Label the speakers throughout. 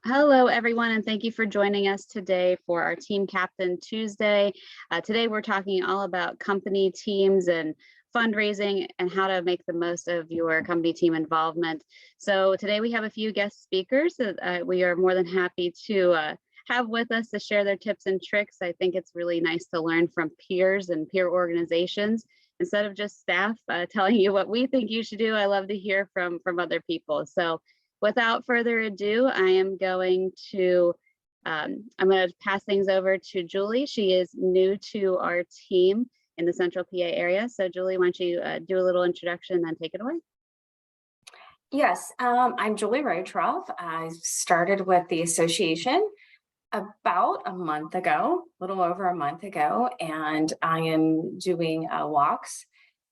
Speaker 1: Hello, everyone, and thank you for joining us today for our Team Captain Tuesday. Today, we're talking all about company teams and fundraising and how to make the most of your company team involvement. So today we have a few guest speakers that we are more than happy to have with us to share their tips and tricks. I think it's really nice to learn from peers and peer organizations instead of just staff telling you what we think you should do. I love to hear from other people. So without further ado, I'm going to pass things over to Julie. She is new to our team in the Central PA area. So Julie, why don't you do a little introduction and then take it away?
Speaker 2: Yes, I'm Julie Rotroff. I started with the association about a month ago, a little over a month ago, and I am doing walks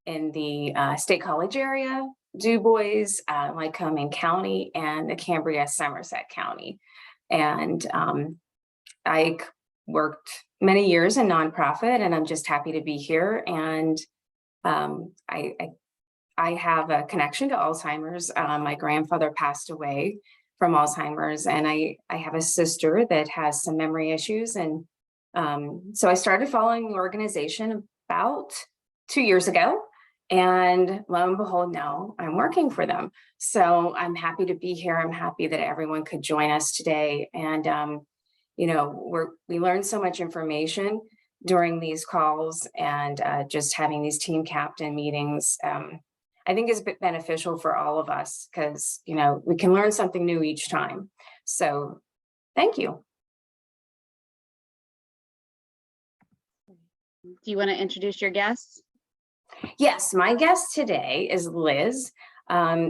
Speaker 2: in the State College area, Du Bois, Lycoming County, and the Cambria, Somerset County. And I worked many years in nonprofit, and I'm just happy to be here. And I have a connection to Alzheimer's. My grandfather passed away from Alzheimer's, and I have a sister that has some memory issues. And so I started following the organization about 2 years ago. And lo and behold, now I'm working for them. So I'm happy to be here. I'm happy that everyone could join us today. And, we learn so much information during these calls, and just having these team captain meetings, I think is beneficial for all of us because, we can learn something new each time. So thank you.
Speaker 1: Do you want to introduce your guests?
Speaker 2: Yes, my guest today is Liz.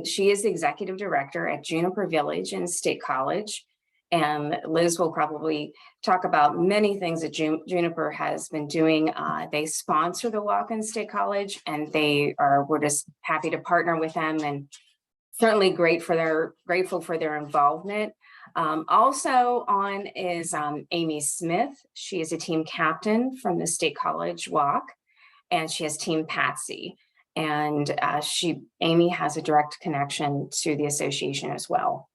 Speaker 2: She is the executive director at Juniper Village in State College. And Liz will probably talk about many things that Juniper has been doing. They sponsor the walk in State College, and we're just happy to partner with them, and certainly grateful for their involvement. Also on is Amy Smith. She is a team captain from the State College walk, and she has Team Patsy. And Amy has a direct connection to the association as well.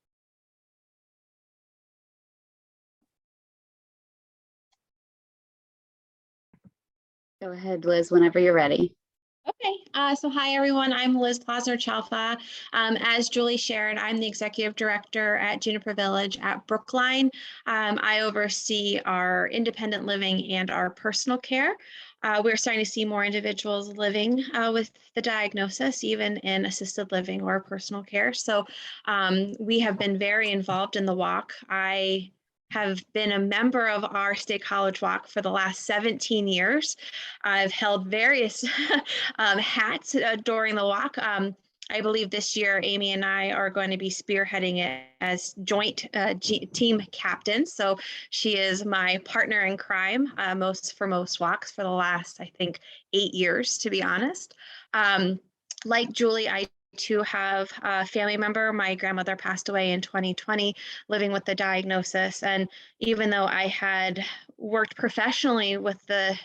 Speaker 1: Go ahead, Liz, whenever you're ready.
Speaker 3: Okay, so hi everyone, I'm Liz Posner-Chalfa. As Julie shared, I'm the executive director at Juniper Village at Brookline. I oversee our independent living and our personal care. We're starting to see more individuals living with the diagnosis, even in assisted living or personal care. So we have been very involved in the walk. I have been a member of our State College Walk for the last 17 years. I've held various hats during the walk. I believe this year, Amy and I are going to be spearheading it as joint team captains. So she is my partner in crime for most walks for the last, I think, 8 years, to be honest. Like Julie, I too have a family member. My grandmother passed away in 2020, living with the diagnosis. And even though I had worked professionally with the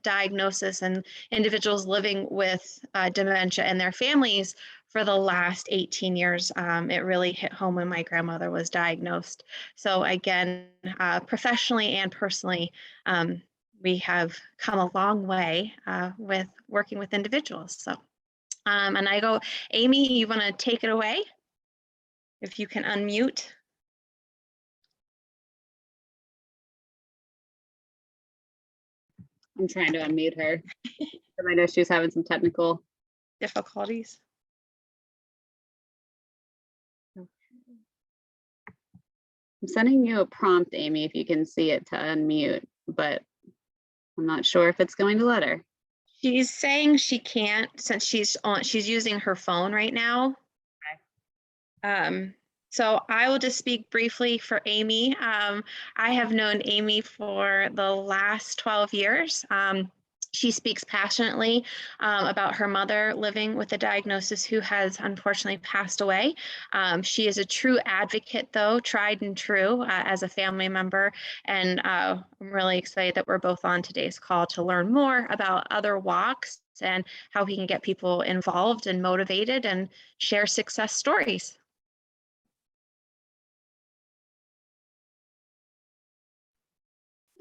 Speaker 3: diagnosis and individuals living with dementia and their families for the last 18 years, it really hit home when my grandmother was diagnosed. So again, professionally and personally, we have come a long way with working with individuals. So. And I go, Amy, you want to take it away? If you can unmute.
Speaker 1: I'm trying to unmute her. I know she was having some technical
Speaker 3: difficulties.
Speaker 1: I'm sending you a prompt, Amy, if you can see it, to unmute, but I'm not sure if it's going to let her.
Speaker 3: She's saying she can't since she's using her phone right now. Okay. So I will just speak briefly for Amy. I have known Amy for the last 12 years. She speaks passionately about her mother living with a diagnosis who has unfortunately passed away. She is a true advocate, though, tried and true as a family member. And I'm really excited that we're both on today's call to learn more about other walks and how we can get people involved and motivated and share success stories.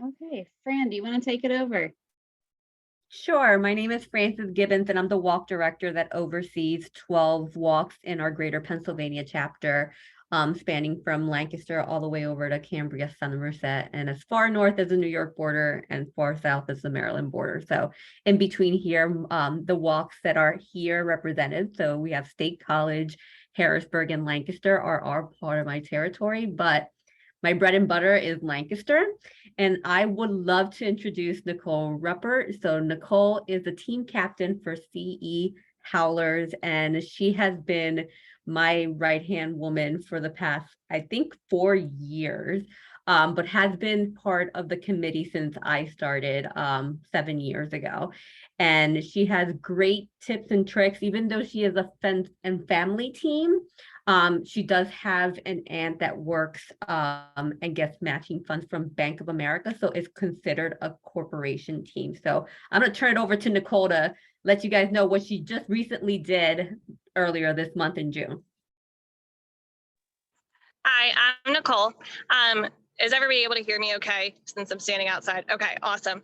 Speaker 1: Okay, Fran, do you want to take it over?
Speaker 4: Sure. My name is Frances Gibbons, and I'm the walk director that oversees 12 walks in our Greater Pennsylvania chapter, spanning from Lancaster all the way over to Cambria, Somerset, and as far north as the New York border and far south as the Maryland border. So in between here, the walks that are here represented. So we have State College, Harrisburg, and Lancaster are part of my territory, but my bread and butter is Lancaster, and I would love to introduce Nicole Ruppert. So Nicole is the team captain for CE Howlers, and she has been my right-hand woman for the past, I think, 4 years, but has been part of the committee since I started 7 years ago. And she has great tips and tricks, even though she is a friends and family team. She does have an aunt that works and gets matching funds from Bank of America, so it's considered a corporation team. So I'm going to turn it over to Nicole to let you guys know what she just recently did earlier this month in June.
Speaker 5: Hi, I'm Nicole. Is everybody able to hear me okay, since I'm standing outside? Okay, awesome.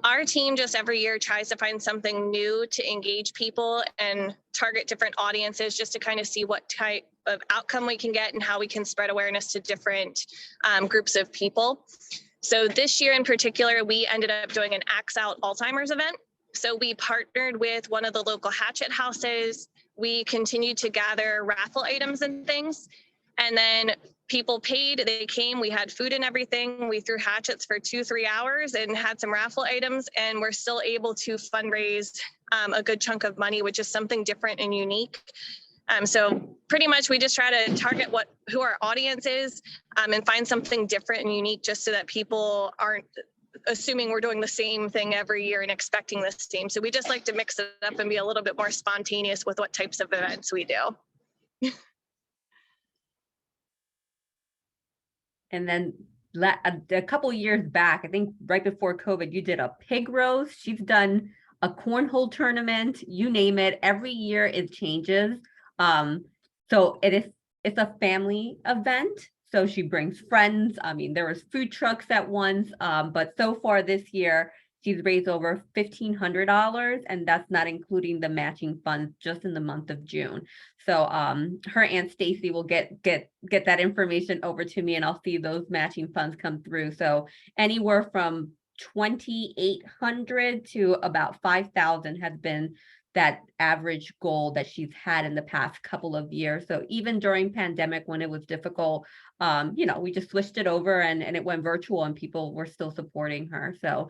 Speaker 5: Our team just every year tries to find something new to engage people and target different audiences just to kind of see what type of outcome we can get and how we can spread awareness to different groups of people. So this year in particular, we ended up doing an Axe Out Alzheimer's event. So we partnered with one of the local hatchet houses. We continued to gather raffle items and things. And then people paid, they came, we had food and everything. We threw hatchets for 2-3 hours and had some raffle items, and we're still able to fundraise a good chunk of money, which is something different and unique. So pretty much we just try to target who our audience is and find something different and unique just so that people aren't assuming we're doing the same thing every year and expecting the same. So we just like to mix it up and be a little bit more spontaneous with what types of events we do.
Speaker 4: And then a couple years back, I think right before COVID, you did a pig roast. She's done a cornhole tournament, you name it. Every year it changes. So it's a family event. So she brings friends. I mean, there was food trucks at once, but so far this year, she's raised over $1,500, and that's not including the matching funds just in the month of June. So her Aunt Stacy will get that information over to me, and I'll see those matching funds come through. So anywhere from 2,800 to about 5,000 has been that average goal that she's had in the past couple of years. So even during pandemic, when it was difficult, we just switched it over and it went virtual, and people were still supporting her. So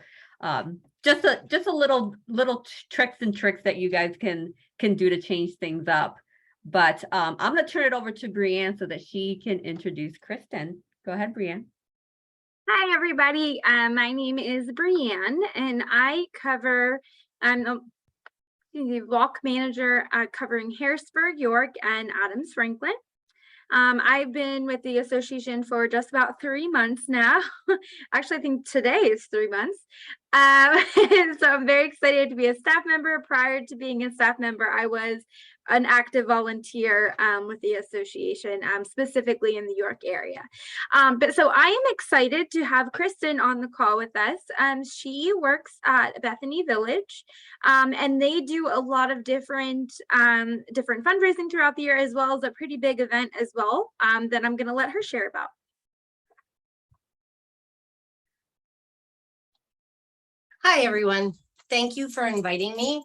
Speaker 4: just a little tricks that you guys can do to change things up. But I'm going to turn it over to Brianne so that she can introduce Kristen. Go ahead, Brianne.
Speaker 6: Hi, everybody. My name is Brianne, and I cover the walk manager covering Harrisburg, York, and Adams Franklin. I've been with the association for just about 3 months now. Actually, I think today is 3 months. So I'm very excited to be a staff member. Prior to being a staff member, I was an active volunteer with the association, specifically in the York area. But so I am excited to have Kristen on the call with us. She works at Bethany Village, and they do a lot of different fundraising throughout the year, as well as a pretty big event as well that I'm going to let her share about.
Speaker 7: Hi, everyone. Thank you for inviting me.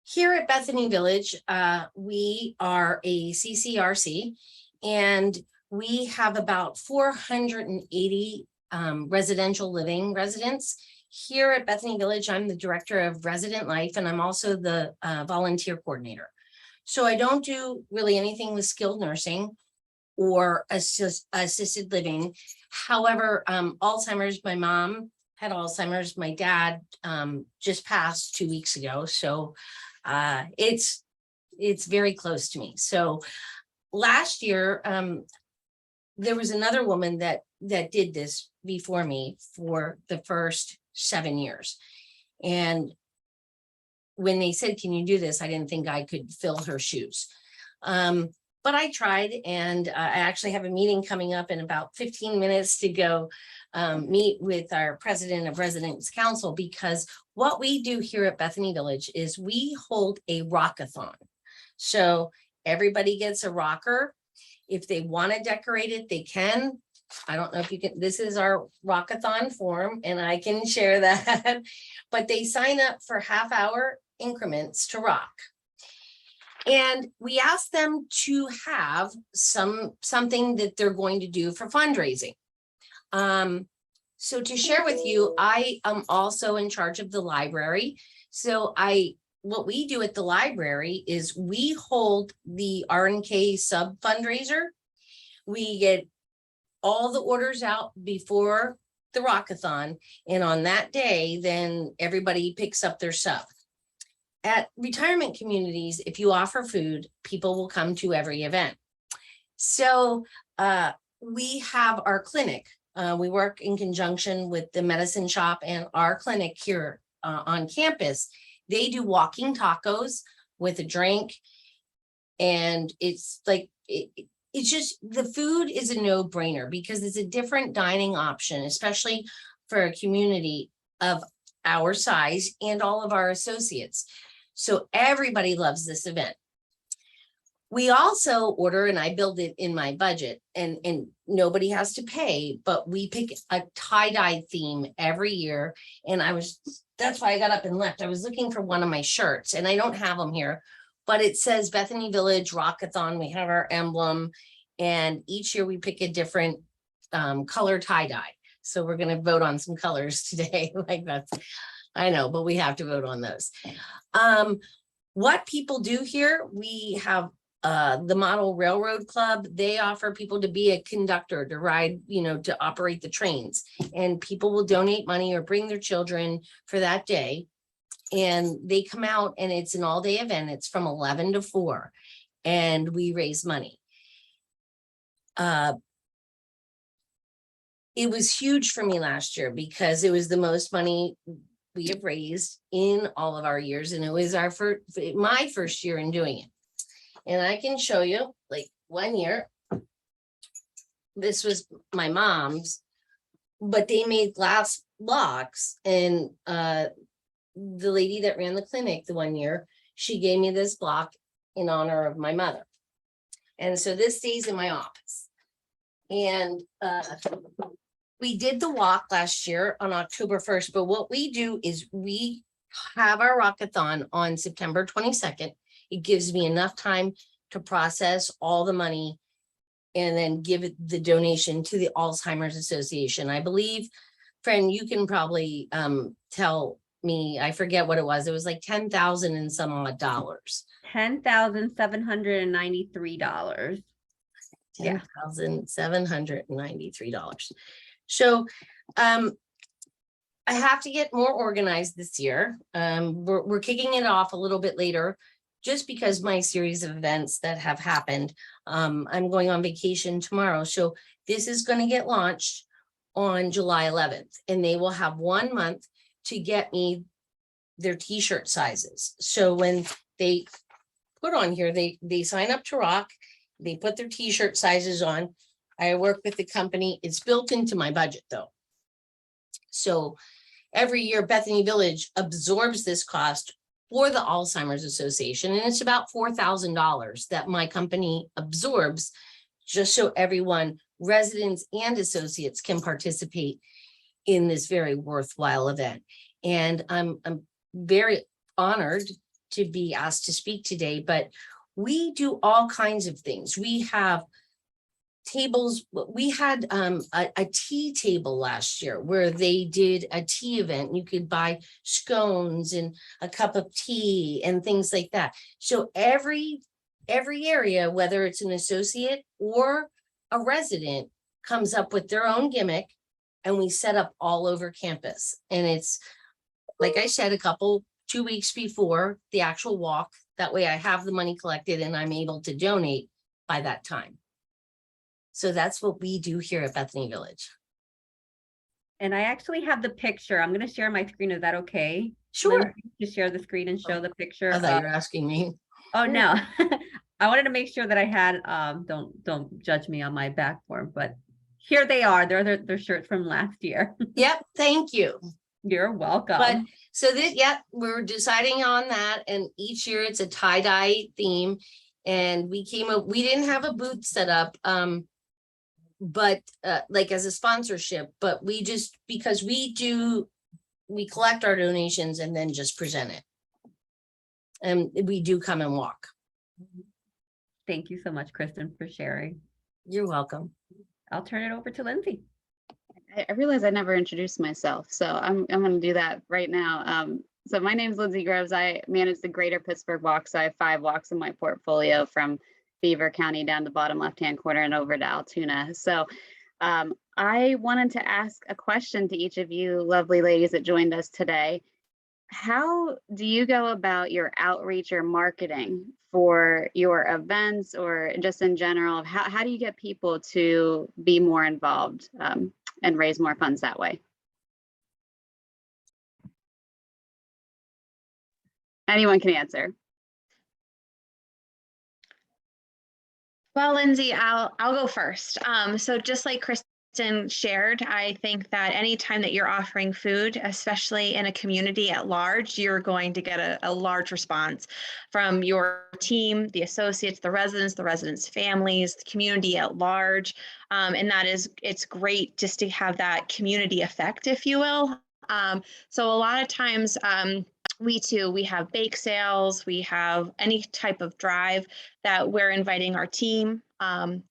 Speaker 7: Here at Bethany Village, we are a CCRC, and we have about 480 residential living residents. Here at Bethany Village, I'm the director of resident life, and I'm also the volunteer coordinator. So I don't do really anything with skilled nursing or assisted living. However, Alzheimer's, my mom had Alzheimer's. My dad just passed 2 weeks ago. So it's very close to me. So last year, there was another woman that did this before me for the first 7 years. And when they said, can you do this? I didn't think I could fill her shoes. but I tried, and I actually have a meeting coming up in about 15 minutes to go meet with our president of Residents Council, because what we do here at Bethany Village is we hold a rockathon. So everybody gets a rocker. If they want to decorate it, they can. I don't know if you can, this is our rockathon form and I can share that, but they sign up for half-hour increments to rock. And we ask them to have something that they're going to do for fundraising. So to share with you, I am also in charge of the library. So what we do at the library is we hold the R&K sub fundraiser. We get all the orders out before the rockathon, and on that day, then everybody picks up their sub. At retirement communities, if you offer food, people will come to every event. So we have our clinic. We work in conjunction with the medicine shop and our clinic here on campus. They do walking tacos with a drink. And it's like, it's just, the food is a no-brainer because it's a different dining option, especially for a community of our size and all of our associates. So everybody loves this event. We also order, and I build it in my budget, and nobody has to pay, but we pick a tie-dye theme every year. And that's why I got up and left. I was looking for one of my shirts and I don't have them here, but it says Bethany Village Rockathon. We have our emblem, and each year we pick a different color tie-dye. So we're going to vote on some colors today. Like that's, I know, but we have to vote on those. What people do here, we have the Model Railroad Club. They offer people to be a conductor, to ride, to operate the trains, and people will donate money or bring their children for that day. And they come out, and it's an all-day event. It's from 11 to 4, and we raise money. It was huge for me last year because it was the most money we have raised in all of our years. And it was my first year in doing it. And I can show you, like, one year, this was my mom's, but they made glass blocks. And the lady that ran the clinic the one year, she gave me this block in honor of my mother. And so this stays in my office. And we did the walk last year on October 1st, but what we do is we have our rockathon on September 22nd. It gives me enough time to process all the money and then give it the donation to the Alzheimer's Association. I believe, friend, you can probably tell me, I forget what it was. It was like 10,000 and some odd dollars.
Speaker 4: $10,793.
Speaker 7: $10,793. So I have to get more organized this year. We're kicking it off a little bit later, just because my series of events that have happened. I'm going on vacation tomorrow. So this is going to get launched on July 11th, and they will have 1 month to get me their t-shirt sizes. So when they put on here, they sign up to rock, they put their t-shirt sizes on. I work with the company. It's built into my budget though. So every year Bethany Village absorbs this cost for the Alzheimer's Association. And it's about $4,000 that my company absorbs just so everyone, residents and associates, can participate in this very worthwhile event. And I'm very honored to be asked to speak today, but we do all kinds of things. We have tables. We had a tea table last year where they did a tea event. You could buy scones and a cup of tea and things like that. So every area, whether it's an associate or a resident, comes up with their own gimmick, and we set up all over campus. And it's, like I said, 2 weeks before the actual walk. That way I have the money collected and I'm able to donate by that time. So that's what we do here at Bethany Village.
Speaker 4: And I actually have the picture. I'm going to share my screen. Is that okay?
Speaker 7: Sure.
Speaker 4: To share the screen and show the picture.
Speaker 7: I thought you were asking me.
Speaker 4: Oh, no. I wanted to make sure that I had, don't judge me on my back form, but here they are. They're their shirts from last year.
Speaker 7: Yep, thank you.
Speaker 4: You're welcome.
Speaker 7: But so this, yeah, we're deciding on that, and each year it's a tie-dye theme. And we didn't have a booth set up, but like as a sponsorship, but because we collect our donations and then just present it. And we do come and walk.
Speaker 4: Thank you so much, Kristen, for sharing.
Speaker 7: You're welcome.
Speaker 4: I'll turn it over to Lindsay.
Speaker 1: I realize I never introduced myself, so I'm going to do that right now. So my name is Lindsay Groves. I manage the Greater Pittsburgh Walks. So I have 5 walks in my portfolio from Beaver County down the bottom left-hand corner and over to Altoona. So I wanted to ask a question to each of you lovely ladies that joined us today. How do you go about your outreach or marketing for your events, or just in general? How do you get people to be more involved and raise more funds that way? Anyone can answer.
Speaker 3: Well, Lindsay, I'll go first. So just like Kristen shared, I think that anytime that you're offering food, especially in a community at large, you're going to get a large response from your team, the associates, the residents' families, the community at large. And it's great just to have that community effect, if you will. So a lot of times, we have bake sales, we have any type of drive that we're inviting our team,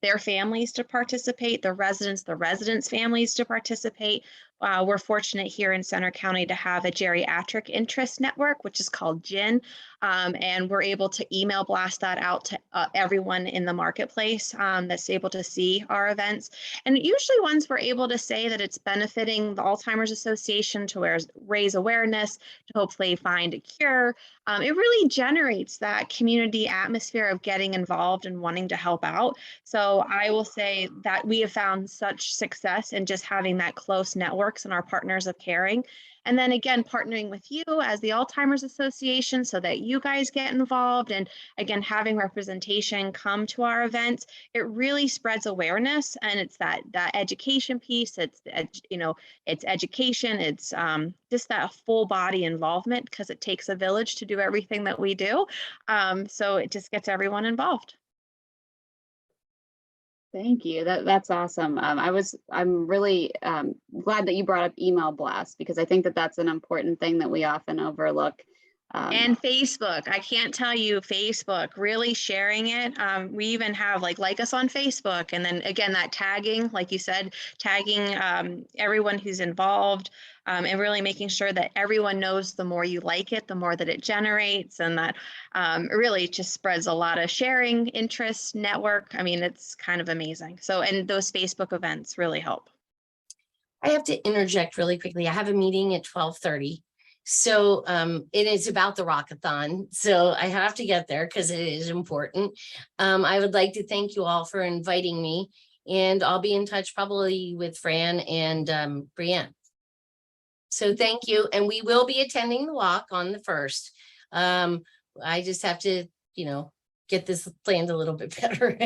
Speaker 3: their families to participate, the residents' families to participate. We're fortunate here in Center County to have a geriatric interest network, which is called GIN, and we're able to email blast that out to everyone in the marketplace that's able to see our events. And usually once we're able to say that it's benefiting the Alzheimer's Association to raise awareness, to hopefully find a cure, it really generates that community atmosphere of getting involved and wanting to help out. So I will say that we have found such success in just having that close networks and our partners of caring. And then again, partnering with you as the Alzheimer's Association so that you guys get involved, and again, having representation come to our events, it really spreads awareness. And it's that education piece. It's education. It's just that full body involvement, because it takes a village to do everything that we do. So it just gets everyone involved.
Speaker 1: Thank you. That's awesome. I'm really glad that you brought up email blast, because I think that that's an important thing that we often overlook.
Speaker 3: And Facebook, I can't tell you, Facebook, really sharing it. We even have like us on Facebook. And then again, that tagging, like you said, tagging everyone who's involved, and really making sure that everyone knows the more you like it, the more that it generates, and that it really just spreads a lot of sharing, interest, network. I mean, it's kind of amazing. So, and those Facebook events really help.
Speaker 7: I have to interject really quickly. I have a meeting at 12:30. So it is about the Rockathon. So I have to get there because it is important. I would like to thank you all for inviting me, and I'll be in touch probably with Fran and Brianne. So thank you. And we will be attending the walk on the 1st. I just have to, get this planned a little bit better.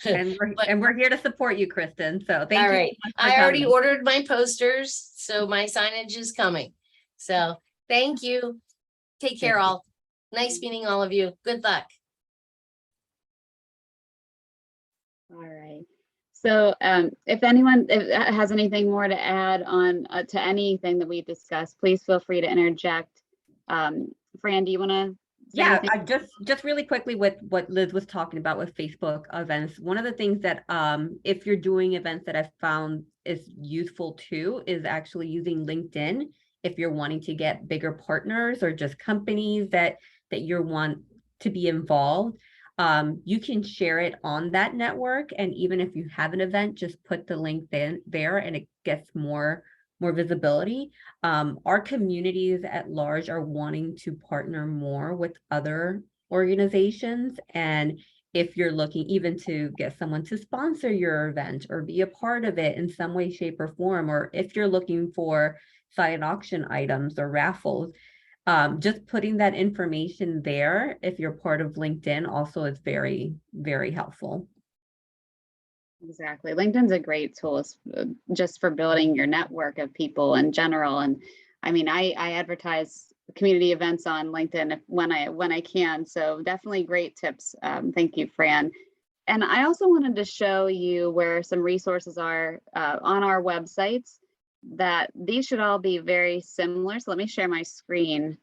Speaker 4: And we're here to support you, Kristen. So thank you.
Speaker 7: All right. I already ordered my posters, so my signage is coming. So thank you. Take care, all. Nice meeting all of you. Good luck.
Speaker 1: All right. So if anyone has anything more to add on to anything that we discussed, please feel free to interject. Fran, do you want to?
Speaker 4: Yeah, I just really quickly with what Liz was talking about with Facebook events. One of the things that if you're doing events that I've found is useful too is actually using LinkedIn. If you're wanting to get bigger partners or just companies that you want to be involved, you can share it on that network. And even if you have an event, just put the link there and it gets more visibility. Our communities at large are wanting to partner more with other organizations. And if you're looking even to get someone to sponsor your event or be a part of it in some way, shape, or form, or if you're looking for silent auction items or raffles, just putting that information there, if you're part of LinkedIn, also is very, very helpful.
Speaker 1: Exactly. LinkedIn's a great tool just for building your network of people in general. And I mean, I advertise community events on LinkedIn when I can. So definitely great tips. Thank you, Fran. And I also wanted to show you where some resources are on our websites, that these should all be very similar. So let me share my screen.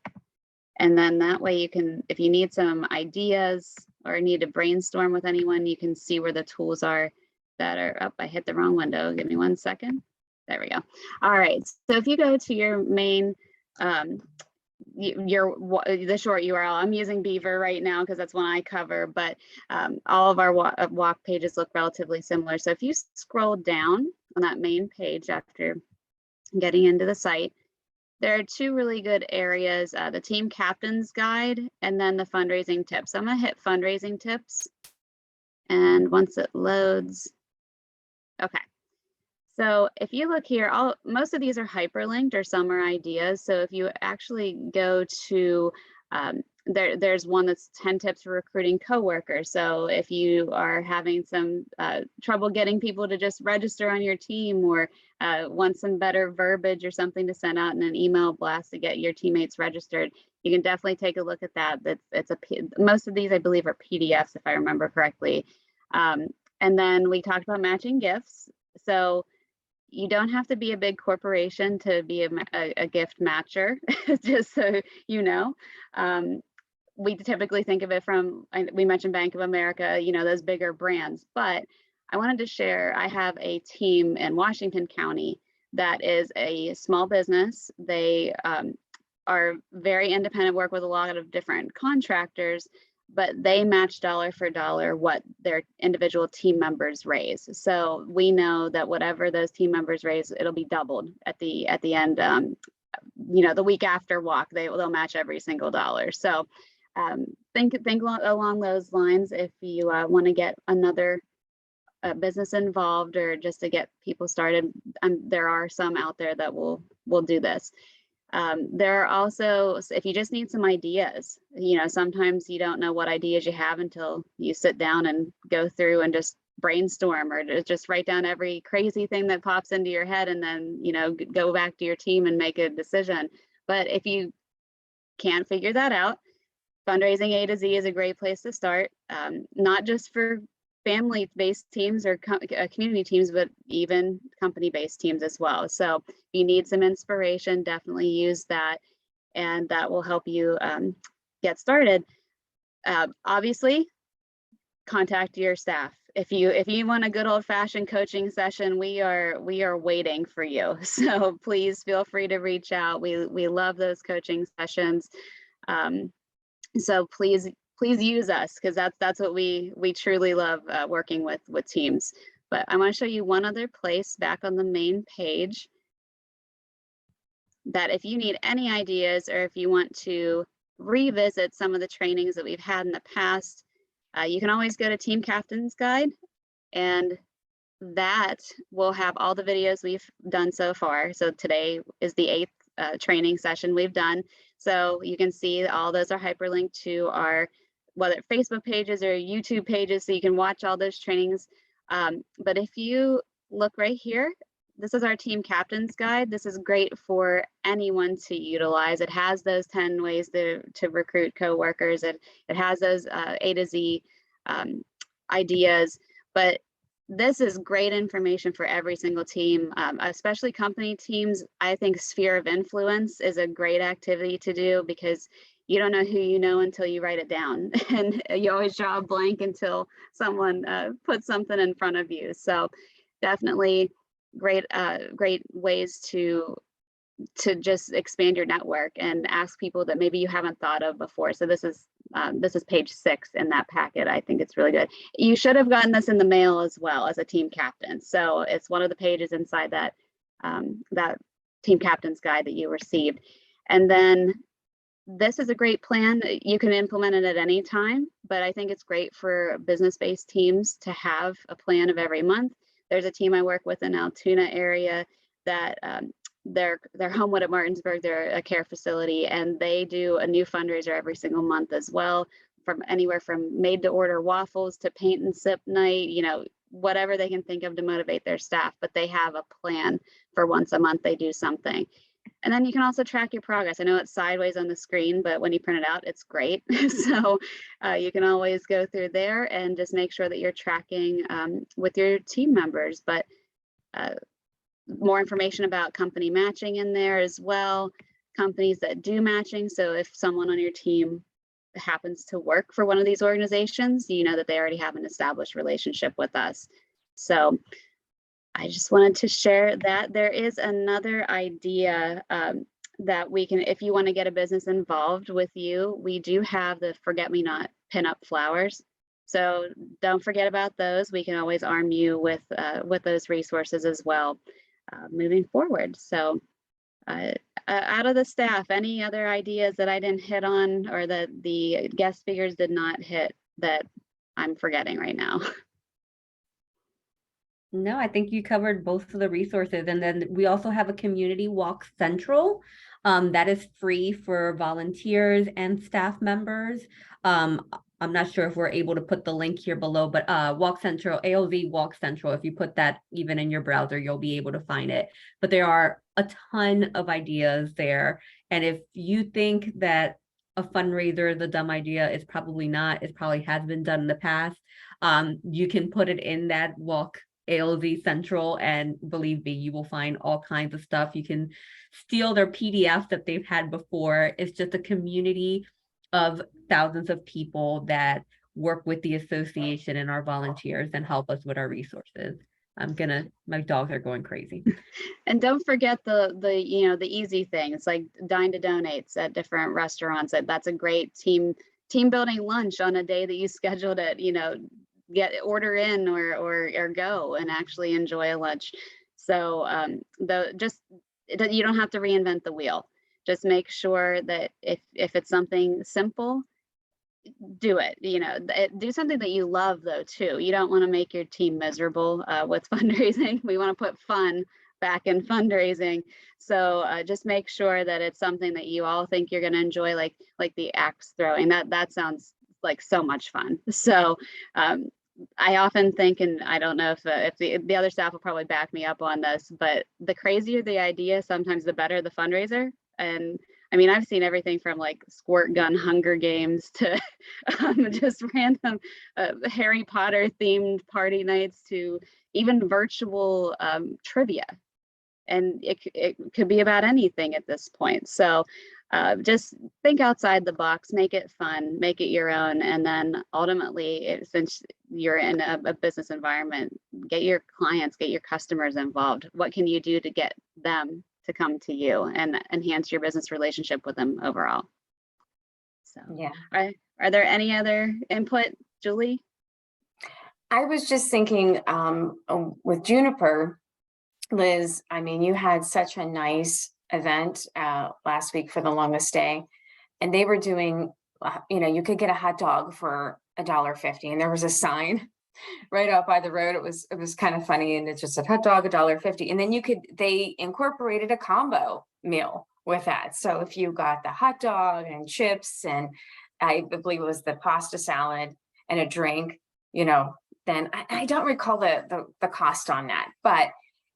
Speaker 1: And then that way you can, if you need some ideas or need to brainstorm with anyone, you can see where the tools are that are up. I hit the wrong window. Give me 1 second. There we go. All right. So if you go to your main, the short URL, I'm using Beaver right now because that's one I cover, but all of our walk pages look relatively similar. So if you scroll down on that main page after getting into the site, there are two really good areas, the team captain's guide and then the fundraising tips. I'm going to hit fundraising tips. And once it loads, okay. So if you look here, most of these are hyperlinked or some are ideas. So if you actually go to, there's one that's 10 tips for recruiting coworkers. So if you are having some trouble getting people to just register on your team, or want some better verbiage or something to send out in an email blast to get your teammates registered, you can definitely take a look at that. Most of these, I believe, are PDFs, if I remember correctly. And then we talked about matching gifts. So you don't have to be a big corporation to be a gift matcher, just so you know. We typically think of it from, we mentioned Bank of America, you know, those bigger brands, but I wanted to share, I have a team in Washington County that is a small business. They are very independent, work with a lot of different contractors, but they match dollar for dollar what their individual team members raise. So we know that whatever those team members raise, it'll be doubled at the end. You know, the week after walk, they'll match every single dollar. So think along those lines if you want to get another business involved, or just to get people started. There are some out there that will do this. There are also, if you just need some ideas, you know, sometimes you don't know what ideas you have until you sit down and go through and just brainstorm, or just write down every crazy thing that pops into your head, and then, you know, go back to your team and make a decision. But if you can't figure that out, Fundraising A to Z is a great place to start, not just for family-based teams or community teams, but even company-based teams as well. So if you need some inspiration, definitely use that, and that will help you get started. Obviously, contact your staff. If you want a good old-fashioned coaching session, we are waiting for you. So please feel free to reach out. We love those coaching sessions. So please use us, because that's what we truly love, working with teams. But I want to show you one other place back on the main page, that if you need any ideas, or if you want to revisit some of the trainings that we've had in the past, you can always go to Team Captain's Guide, and that will have all the videos we've done so far. So today is the 8th training session we've done. So you can see all those are hyperlinked to our, whether Facebook pages or YouTube pages, so you can watch all those trainings. But if you look right here, this is our Team Captain's Guide. This is great for anyone to utilize. It has those 10 ways to recruit coworkers. It has those A to Z ideas, but this is great information for every single team, especially company teams. I think sphere of influence is a great activity to do, because you don't know who you know until you write it down, and you always draw a blank until someone puts something in front of you. So definitely great ways to just expand your network and ask people that maybe you haven't thought of before. So this is page 6 in that packet. I think it's really good. You should have gotten this in the mail as well as a team captain. So it's one of the pages inside that that Team Captain's Guide that you received. And then this is a great plan. You can implement it at any time, but I think it's great for business-based teams to have a plan of every month. There's a team I work with in Altoona area that They're Homewood at Martinsburg. They're a care facility, and they do a new fundraiser every single month as well, from anywhere from made to order waffles to paint and sip night, whatever they can think of to motivate their staff. But they have a plan for once a month they do something. And then you can also track your progress. I know it's sideways on the screen, but when you print it out, it's great. So you can always go through there and just make sure that you're tracking with your team members. But more information about company matching in there as well, companies that do matching. So if someone on your team happens to work for one of these organizations, you know that they already have an established relationship with us. So I just wanted to share that. There is another idea that we can, if you want to get a business involved with you, we do have the Forget-Me-Not pinup flowers. So don't forget about those. We can always arm you with those resources as well moving forward. So out of the staff, any other ideas that I didn't hit on or that the guest speakers did not hit that I'm forgetting right now?
Speaker 4: No, I think you covered both of the resources. And then we also have a community walk central that is free for volunteers and staff members. I'm not sure if we're able to put the link here below, but Walk Central, ALZ Walk Central, if you put that even in your browser, you'll be able to find it. But there are a ton of ideas there. And if you think that a fundraiser is a dumb idea, it's probably not. It probably has been done in the past. You can put it in that Walk ALZ Central, and believe me, you will find all kinds of stuff. You can steal their PDFs that they've had before. It's just a community of thousands of people that work with the association and our volunteers and help us with our resources. My dogs are going crazy.
Speaker 1: And don't forget the easy things like dine to donates at different restaurants. That's a great team building lunch on a day that you scheduled it, order in or go and actually enjoy a lunch. So you don't have to reinvent the wheel. Just make sure that if it's something simple, do it. Do something that you love though too. You don't want to make your team miserable with fundraising. We want to put fun back in fundraising. So just make sure that it's something that you all think you're going to enjoy, like the axe throwing. That sounds like so much fun. So I often think, and I don't know if the other staff will probably back me up on this, but the crazier the idea, sometimes the better the fundraiser. And I mean, I've seen everything from like squirt gun Hunger Games to just random Harry Potter themed party nights to even virtual trivia. And it could be about anything at this point. So just think outside the box, make it fun, make it your own. And then ultimately, since you're in a business environment, get your clients, get your customers involved. What can you do to get them to come to you and enhance your business relationship with them overall? So
Speaker 2: Yeah.
Speaker 1: Are there any other input, Julie?
Speaker 2: I was just thinking with Juniper, Liz, I mean, you had such a nice event last week for the longest day, and they were doing, you could get a hot dog for $1.50, and there was a sign right out by the road. It was kind of funny, and it just said hot dog $1.50, and then they incorporated a combo meal with that. So if you got the hot dog and chips, and I believe it was the pasta salad and a drink, then I don't recall the cost on that, but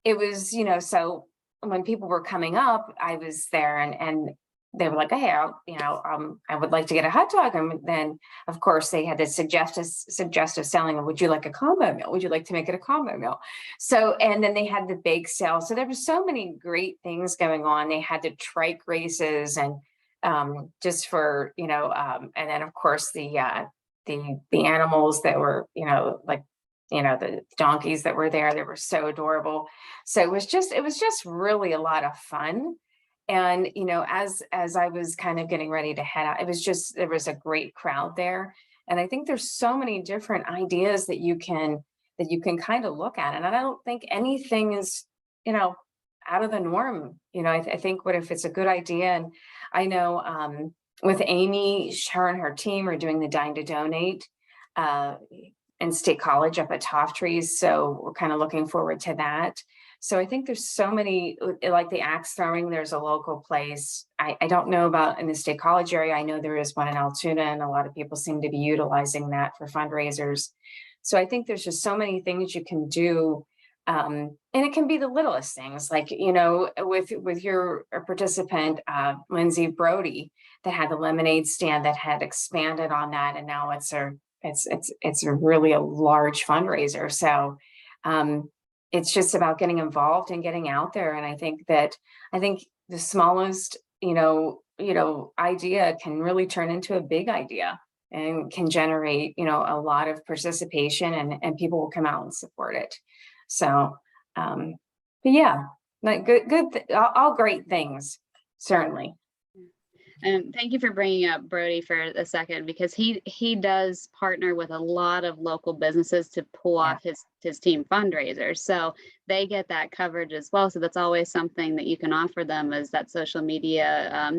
Speaker 2: it was, so when people were coming up, I was there and they were like, hey, I would like to get a hot dog. And then of course they had this suggestive selling, would you like a combo meal? Would you like to make it a combo meal? So, and then they had the bake sale. So there were so many great things going on. They had the trike races and just for, and then of course the animals that were, the donkeys that were there, they were so adorable. So it was just really a lot of fun. And, as I was kind of getting ready to head out, there was a great crowd there. And I think there's so many different ideas that you can kind of look at. And I don't think anything is, out of the norm. I think what if it's a good idea? And I know with Amy, her and her team are doing the Dine to Donate in State College up at Toft Trees. So we're kind of looking forward to that. So I think there's so many, like the axe throwing, there's a local place. I don't know about in the State College area. I know there is one in Altoona, and a lot of people seem to be utilizing that for fundraisers. So I think there's just so many things you can do. And it can be the littlest things, like, with your participant, Lindsay Brody, that had the lemonade stand that had expanded on that. And now it's a really a large fundraiser. So, it's just about getting involved and getting out there. And I think the smallest, idea can really turn into a big idea and can generate, a lot of participation, and people will come out and support it. So, but yeah, like all great things, certainly.
Speaker 1: And thank you for bringing up Brody for a second, because he does partner with a lot of local businesses to pull off his team fundraisers. So they get that coverage as well. So that's always something that you can offer them, is that social media,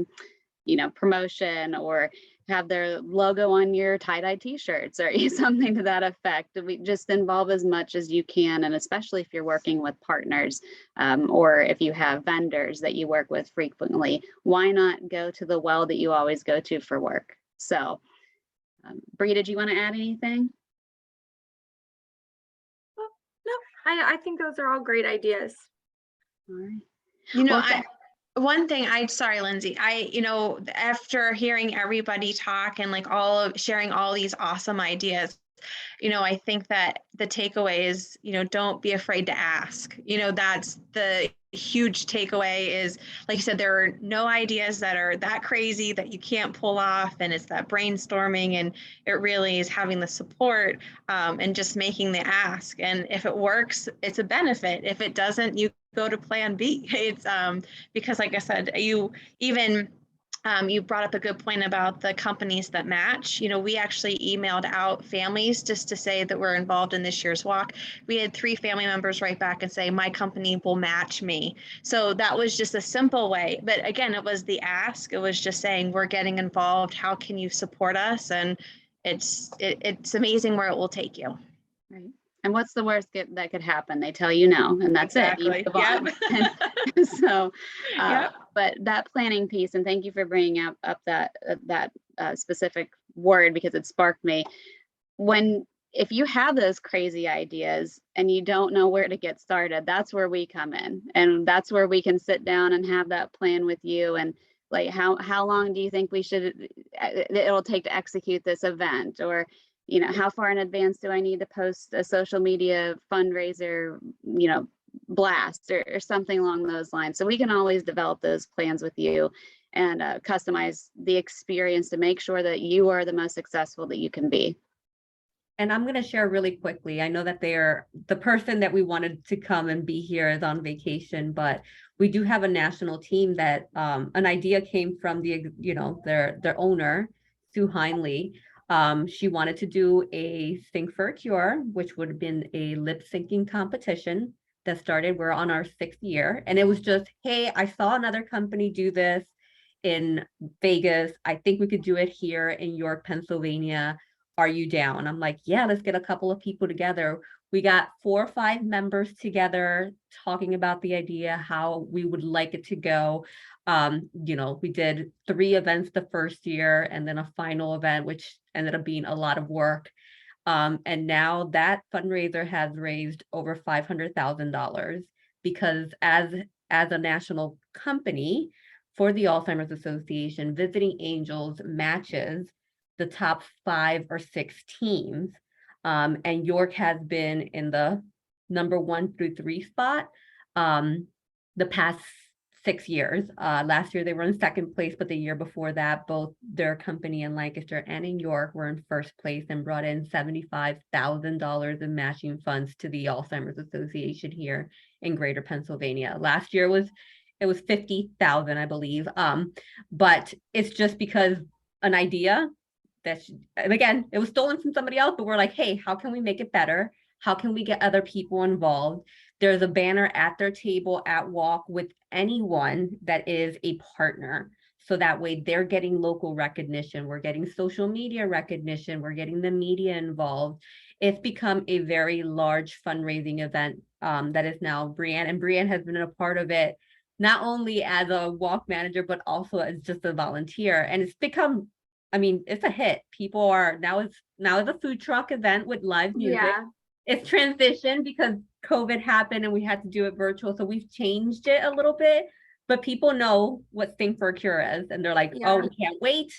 Speaker 1: promotion, or have their logo on your tie-dye t-shirts or something to that effect. We just involve as much as you can, and especially if you're working with partners, or if you have vendors that you work with frequently, why not go to the well that you always go to for work? So, Bree, did you want to add anything?
Speaker 6: No, I think those are all great ideas.
Speaker 1: All right.
Speaker 3: Well, one thing sorry, Lindsay, after hearing everybody talk and sharing all these awesome ideas, I think that the takeaway is, don't be afraid to ask. That's the huge takeaway is, like you said, there are no ideas that are that crazy that you can't pull off. And it's that brainstorming, and it really is having the support, and just making the ask. And if it works, it's a benefit. If it doesn't, you go to plan B. It's because, like I said, you brought up a good point about the companies that match. We actually emailed out families just to say that we're involved in this year's walk. We had 3 family members write back and say, my company will match me. So that was just a simple way. But again, it was the ask. It was just saying, we're getting involved. How can you support us? And it's amazing where it will take you.
Speaker 1: Right. And what's the worst that could happen? They tell you no, and that's
Speaker 3: Exactly.
Speaker 1: it. You move on. So,
Speaker 3: Yep.
Speaker 1: but that planning piece, and thank you for bringing up that specific word, because it sparked me. If you have those crazy ideas and you don't know where to get started, that's where we come in, and that's where we can sit down and have that plan with you. And like, how long do you think it'll take to execute this event? Or how far in advance do I need to post a social media fundraiser, blast or something along those lines? So we can always develop those plans with you and customize the experience to make sure that you are the most successful that you can be.
Speaker 4: And I'm going to share really quickly. I know that the person that we wanted to come and be here is on vacation, but we do have a national team that an idea came from their owner, Sue Heinley. She wanted to do a Sing for a Cure, which would have been a lip syncing competition that started. We're on our 6th year. And it was just, hey, I saw another company do this in Vegas. I think we could do it here in York, Pennsylvania. Are you down? I'm like, yeah, let's get a couple of people together. We got 4 or 5 members together talking about the idea, how we would like it to go. We did 3 events the first year, and then a final event, which ended up being a lot of work. And now that fundraiser has raised over $500,000, because as a national company for the Alzheimer's Association, Visiting Angels matches the top 5 or 6 teams. And York has been in the number 1 through 3 spot the past 6 years. Last year they were in 2nd place, but the year before that, both their company in Lancaster and in York were in 1st place and brought in $75,000 in matching funds to the Alzheimer's Association here in Greater Pennsylvania. Last year it was 50,000, I believe. But it's just because an idea and again, it was stolen from somebody else, but we're like, hey, how can we make it better? How can we get other people involved? There's a banner at their table at Walk with anyone that is a partner. So that way they're getting local recognition. We're getting social media recognition. We're getting the media involved. it's become a very large fundraising event that is now Brianne, and Brianne has been a part of it, not only as a walk manager, but also as just a volunteer. And it's become, I mean, it's a hit. People are now it's a food truck event with live music.
Speaker 6: Yeah.
Speaker 4: It's transitioned because COVID happened and we had to do it virtual. So we've changed it a little bit, but people know what Sing for a Cure is. And they're like,
Speaker 6: Yeah.
Speaker 4: oh, we can't wait.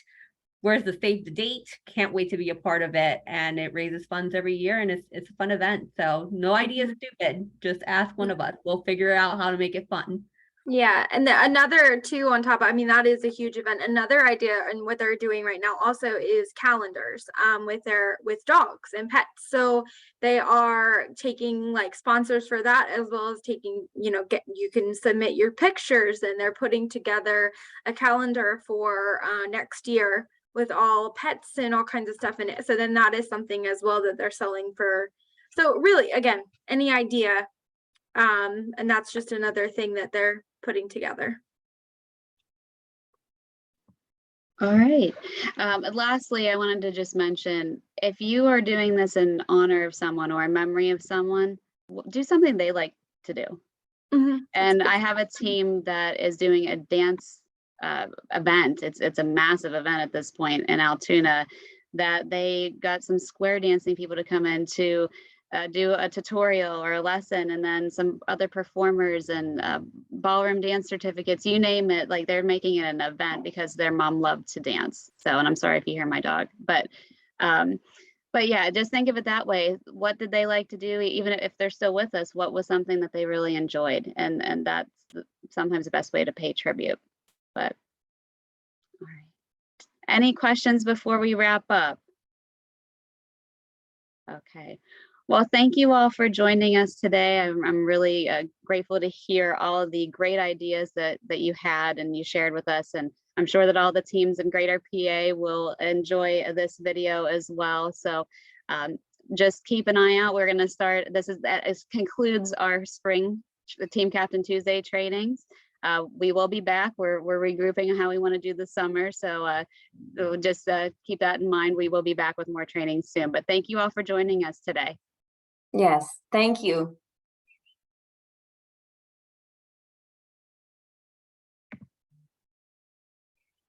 Speaker 4: Where's the save the date? Can't wait to be a part of it. And it raises funds every year and it's a fun event. So no idea is stupid. Just ask one of us. We'll figure out how to make it fun.
Speaker 6: Yeah, and another too on top, I mean, that is a huge event. Another idea and what they're doing right now also is calendars with dogs and pets. So they are taking like sponsors for that, as well as taking, you can submit your pictures, and they're putting together a calendar for next year with all pets and all kinds of stuff in it. So then that is something as well that they're selling for. So really, again, any idea, and that's just another thing that they're putting together.
Speaker 1: All right. Lastly, I wanted to just mention, if you are doing this in honor of someone or in memory of someone, do something they like to do. And I have a team that is doing a dance event. It's a massive event at this point in Altoona, that they got some square dancing people to come in to do a tutorial or a lesson, and then some other performers and ballroom dance certificates, you name it. Like, they're making it an event because their mom loved to dance. So, and I'm sorry if you hear my dog, but yeah, just think of it that way. What did they like to do? Even if they're still with us, what was something that they really enjoyed? And that's sometimes the best way to pay tribute. But all right. Any questions before we wrap up? Okay. Well, thank you all for joining us today. I'm really grateful to hear all of the great ideas that you had and you shared with us. And I'm sure that all the teams in Greater PA will enjoy this video as well. So just keep an eye out. We're going to start. This concludes our spring Team Captain Tuesday trainings. We will be back. We're regrouping how we want to do the summer. So just keep that in mind. We will be back with more training soon. But thank you all for joining us today.
Speaker 2: Yes, thank you.